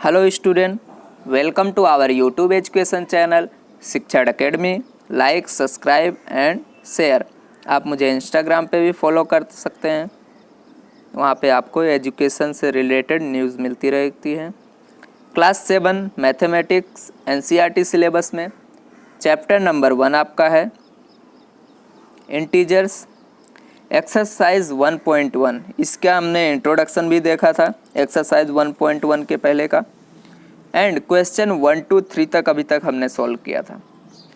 Hello student, welcome to our YouTube education channel Shikshan Academy. Like, subscribe and share. आप मुझे Instagram पे भी follow कर सकते हैं, वहाँ पे आपको एजुकेशन से रिलेटेड न्यूज़ मिलती रहती है। क्लास 7 मैथमेटिक्स एनसीईआरटी सिलेबस में चैप्टर नंबर 1 आपका है इंटीजर्स, एक्सरसाइज 1.1। इसका हमने इंट्रोडक्शन भी देखा था एक्सरसाइज 1.1 के पहले का, एंड क्वेश्चन 1 to 3 तक अभी तक हमने सॉल्व किया था।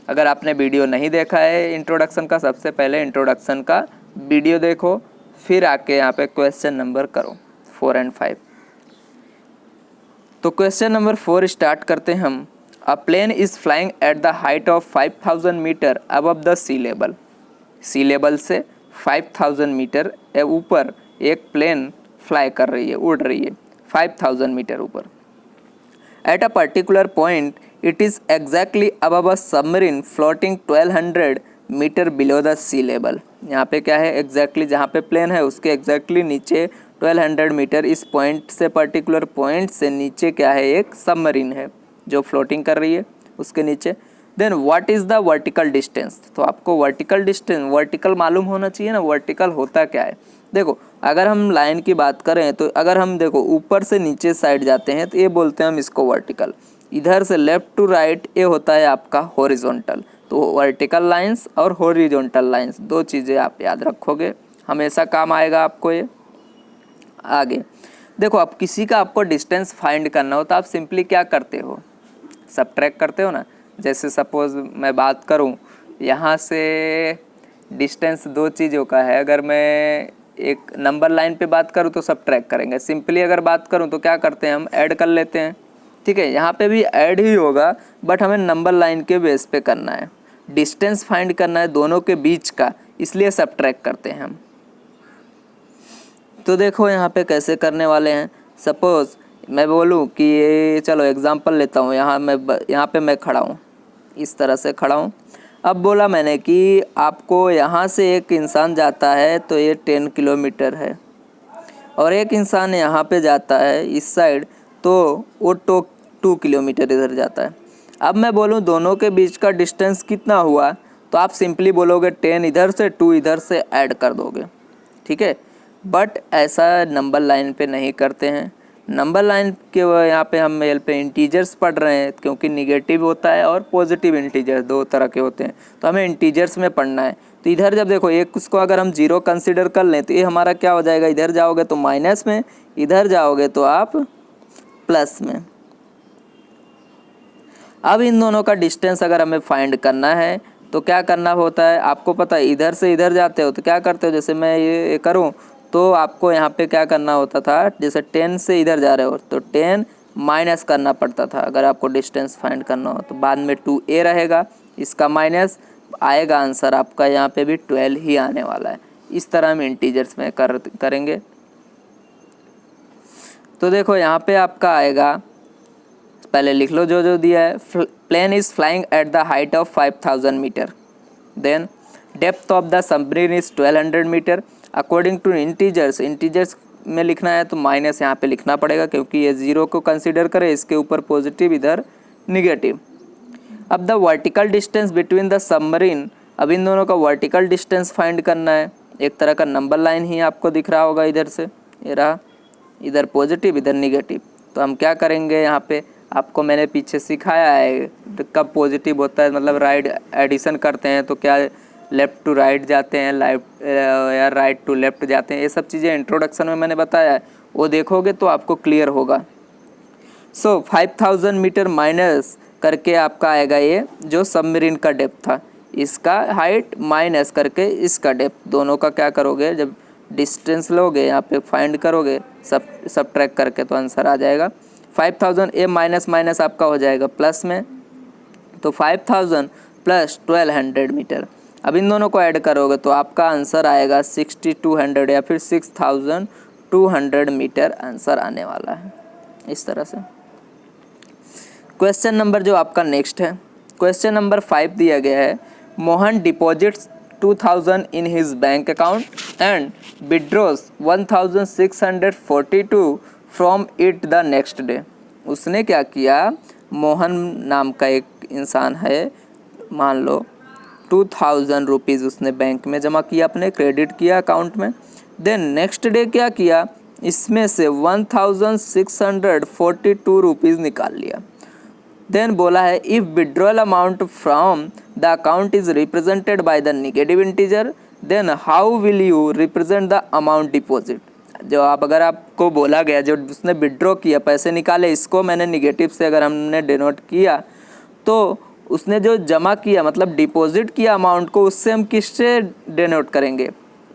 अगर आपने वीडियो नहीं देखा है इंट्रोडक्शन का, सबसे पहले इंट्रोडक्शन का वीडियो देखो, फिर आके यहाँ पे क्वेश्चन नंबर करो 4 and 5। तो क्वेश्चन नंबर 4 स्टार्ट करते हैं हम। A plane is flying at the height of 5000 metre above the sea level. Sea level से 5000 मीटर ऊपर एक प्लेन फ्लाई कर रही है, उड़ रही है 5000 मीटर ऊपर। At a particular point it is exactly above a submarine floating 1200 metre below the sea level. यहाँ पे क्या है, एग्जैक्टली जहाँ पे प्लेन है उसके एग्जैक्टली नीचे 1200 मीटर, इस पॉइंट से पर्टिकुलर पॉइंट से नीचे क्या है, एक सबमरीन है जो फ्लोटिंग कर रही है उसके नीचे। Then what is the vertical distance. तो आपको वर्टिकल डिस्टेंस, वर्टिकल मालूम होना चाहिए ना, वर्टिकल होता क्या है। देखो अगर हम लाइन की बात करें तो अगर हम देखो ऊपर से नीचे साइड जाते हैं तो ये बोलते हैं हम इसको वर्टिकल, इधर से लेफ्ट टू राइट ये होता है आपका हॉरिजॉन्टल। तो वर्टिकल लाइंस और हॉरिजॉन्टल लाइंस दो चीज़ें आप याद रखोगे, हमेशा काम आएगा आपको ये। आगे देखो, अब किसी का आपको डिस्टेंस फाइंड करना हो तो आप सिंपली क्या करते हो, सबट्रैक्ट करते हो ना। जैसे सपोज मैं बात करूं, यहाँ से डिस्टेंस दो चीज़ों का है। अगर मैं एक नंबर लाइन पे बात करूं तो सबट्रैक्ट करेंगे। सिंपली अगर बात करूं तो क्या करते हैं, हम ऐड कर लेते हैं। ठीक है, यहाँ पे भी ऐड ही होगा, बट हमें नंबर लाइन के बेस पे करना है, डिस्टेंस फाइंड करना है दोनों के बीच का, इसलिए सबट्रैक्ट करते हैं हम। तो देखो यहाँ पे कैसे करने वाले हैं। सपोज़ मैं बोलूँ कि ये, चलो एग्जांपल लेता हूँ, यहाँ पे मैं खड़ा हूँ, इस तरह से खड़ा हूँ। अब बोला मैंने कि आपको यहाँ से एक इंसान जाता है तो ये 10 किलोमीटर है, और एक इंसान यहाँ पे जाता है इस साइड तो वो 2 किलोमीटर इधर जाता है। अब मैं बोलूँ दोनों के बीच का डिस्टेंस कितना हुआ, तो आप सिंपली बोलोगे 10 इधर से 2 इधर से ऐड कर दोगे। ठीक है, बट ऐसा नंबर लाइन पे नहीं करते हैं। नंबर लाइन के यहाँ पे हम मेल पे इंटीजर्स पढ़ रहे हैं, क्योंकि निगेटिव होता है और पॉजिटिव इंटीजर दो तरह के होते हैं, तो हमें इंटीजर्स में पढ़ना है। तो इधर जब देखो एक उसको अगर हम 0 कंसिडर कर लें तो ये हमारा क्या हो जाएगा, इधर जाओगे तो माइनस में, इधर जाओगे तो आप प्लस में। अब इन दोनों का डिस्टेंस अगर हमें फाइंड करना है तो क्या करना होता है, आपको पता है इधर से इधर जाते हो तो क्या करते हो, जैसे मैं ये करूँ तो आपको यहाँ पे क्या करना होता था, जैसे 10 से इधर जा रहे हो तो 10 माइनस करना पड़ता था अगर आपको डिस्टेंस फाइंड करना हो। तो बाद में 2a रहेगा, इसका माइनस आएगा, आंसर आपका यहाँ पे भी 12 ही आने वाला है। इस तरह हम इंटीजर्स में करेंगे। तो देखो यहाँ पे आपका आएगा, पहले लिख लो जो जो दिया है। Plane is flying at the height of 5000 metre, then depth of the submarine is 1200 metre. According to integers में लिखना है तो माइनस यहाँ पे लिखना पड़ेगा, क्योंकि ये 0 को कंसीडर करें, इसके ऊपर पॉजिटिव इधर निगेटिव। अब the vertical distance between the submarine, अब इन दोनों का वर्टिकल डिस्टेंस फाइंड करना है। एक तरह का नंबर लाइन ही आपको दिख रहा होगा, इधर से ये रहा, इधर पॉजिटिव इधर निगेटिव। तो हम क्या करेंगे, यहाँ पे आपको मैंने पीछे सिखाया है कब पॉजिटिव होता है, मतलब राइट एडिशन करते हैं तो क्या लेफ़्ट टू राइट जाते हैं, या राइट टू लेफ़्ट जाते हैं, ये सब चीज़ें इंट्रोडक्शन में मैंने बताया है, वो देखोगे तो आपको क्लियर होगा। सो 5000 मीटर माइनस करके आपका आएगा ये जो सबमरीन का डेप्थ था, इसका हाइट माइनस करके इसका डेप्थ, दोनों का क्या करोगे, जब डिस्टेंस लोगे यहाँ पे फाइंड करोगे सब ट्रैक करके तो आंसर आ जाएगा 5000। ए माइनस माइनस आपका हो जाएगा प्लस में, तो 5000 प्लस 1200 मीटर। अब इन दोनों को ऐड करोगे तो आपका आंसर आएगा 6200 या फिर 6200 मीटर आंसर आने वाला है, इस तरह से। क्वेश्चन नंबर जो आपका नेक्स्ट है, क्वेश्चन नंबर 5 दिया गया है, Mohan deposits 2000 in his bank account and withdraws 1642 from it the next day. उसने क्या किया, मोहन नाम का एक इंसान है, मान लो 2000 रुपीज़ उसने बैंक में जमा किया, अपने क्रेडिट किया अकाउंट में। देन नेक्स्ट डे क्या किया, इसमें से 1642 रुपीज़ निकाल लिया। देन बोला है if withdrawal amount from the account is represented by the negative integer then how will you represent the amount deposit. जो आप अगर आपको बोला गया जो उसने विड्रॉ किया, पैसे निकाले, इसको मैंने निगेटिव से अगर हमने डिनोट किया, तो उसने जो जमा किया मतलब डिपॉजिट किया अमाउंट को, उससे हम किससे डिनोट करेंगे।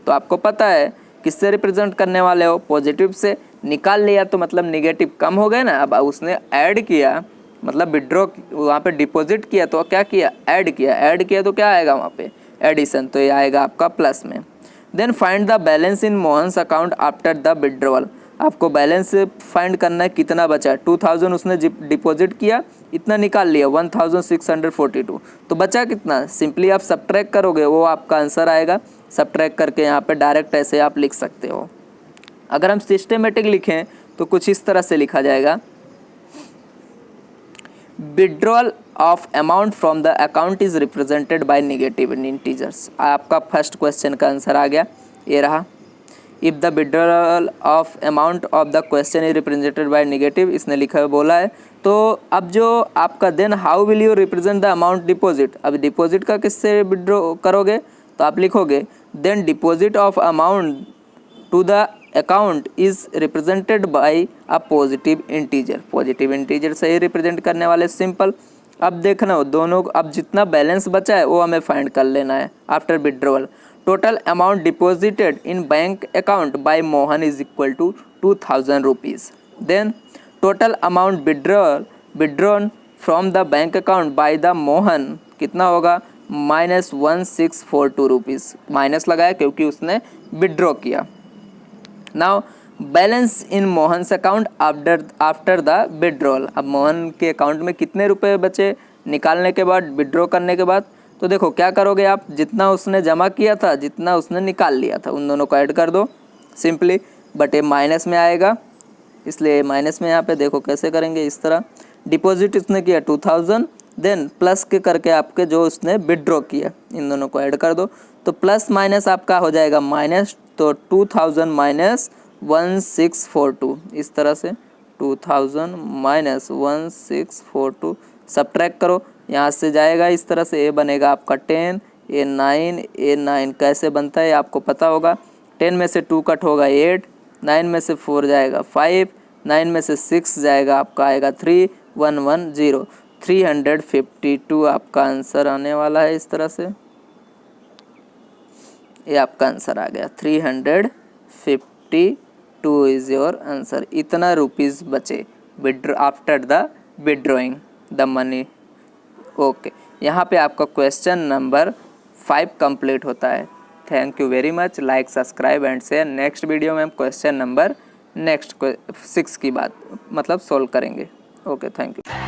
तो आपको पता है किससे रिप्रेजेंट करने वाले हो, पॉजिटिव से। निकाल लिया तो मतलब निगेटिव कम हो गए ना। अब उसने ऐड किया मतलब विड्रॉ, वहाँ पे डिपॉजिट किया तो क्या किया, ऐड किया। ऐड किया तो क्या आएगा वहाँ पे, एडिशन, तो ये आएगा आपका प्लस में। Then find the balance in Mohan's account after the withdrawal. आपको बैलेंस फाइंड करना है, कितना बचा है। 2000 उसने डिपॉजिट किया, इतना निकाल लिया 1642, तो बचा कितना, सिंपली आप सब्ट्रैक्ट करोगे, वो आपका आंसर आएगा। सब्ट्रैक्ट करके यहाँ पे डायरेक्ट ऐसे आप लिख सकते हो। अगर हम सिस्टमेटिक लिखें तो कुछ इस तरह से लिखा जाएगा, withdrawal of amount from the account is represented by negative integers. आपका फर्स्ट क्वेश्चन का आंसर आ गया, ये रहा। If the withdrawal of amount of the question is represented by negative, इसने लिखा बोला है। तो अब जो आपका then how will you represent the amount deposit, अब डिपॉजिट का किससे विड्रॉ करोगे, तो आप लिखोगे then deposit of amount to the account is represented bye a positive integer. Positive integer से ही रिप्रेजेंट करने वाले, सिंपल। अब देखना हो दोनों, अब जितना बैलेंस बचा है वो हमें फाइंड कर लेना है after withdrawal. Total amount deposited in bank account by Mohan is equal to 2000 rupees. Then total amount withdrawn from the bank account by the Mohan कितना होगा, -1642 रुपीज़। माइनस लगाया क्योंकि उसने विड्रॉ किया। Now balance in Mohan's account after the withdrawal. अब मोहन के account में कितने रुपए बचे निकालने के बाद, विड्रॉ करने के बाद। तो देखो क्या करोगे आप, जितना उसने जमा किया था, जितना उसने निकाल लिया था, उन दोनों को ऐड कर दो सिंपली। बट ये माइनस में आएगा, इसलिए माइनस में यहाँ पे देखो कैसे करेंगे, इस तरह। डिपॉजिट उसने किया 2000, देन प्लस के करके आपके जो उसने विड्रॉ किया, इन दोनों को ऐड कर दो। तो प्लस माइनस आपका हो जाएगा माइनस, तो 2000 माइनस 1642, इस तरह से 2000 माइनस 1642 सब्ट्रैक्ट करो, यहाँ से जाएगा इस तरह से। ए बनेगा आपका 10, A9 कैसे बनता है आपको पता होगा। 10 में से 2 कट होगा 8, 9 में से 4 जाएगा 5, 9 में से 6 जाएगा आपका आएगा 3, 110, 352 आपका आंसर आने वाला है। इस तरह से ये आपका आंसर आ गया, 352 इज़ योर आंसर। इतना रुपीज़ बचे after the withdrawing the money. Okay, यहाँ पे आपका क्वेश्चन नंबर 5 कंप्लीट होता है। Thank you very much. Like, subscribe and share. Next video में हम क्वेश्चन नंबर 6 की बात मतलब सॉल्व करेंगे। Okay, thank you.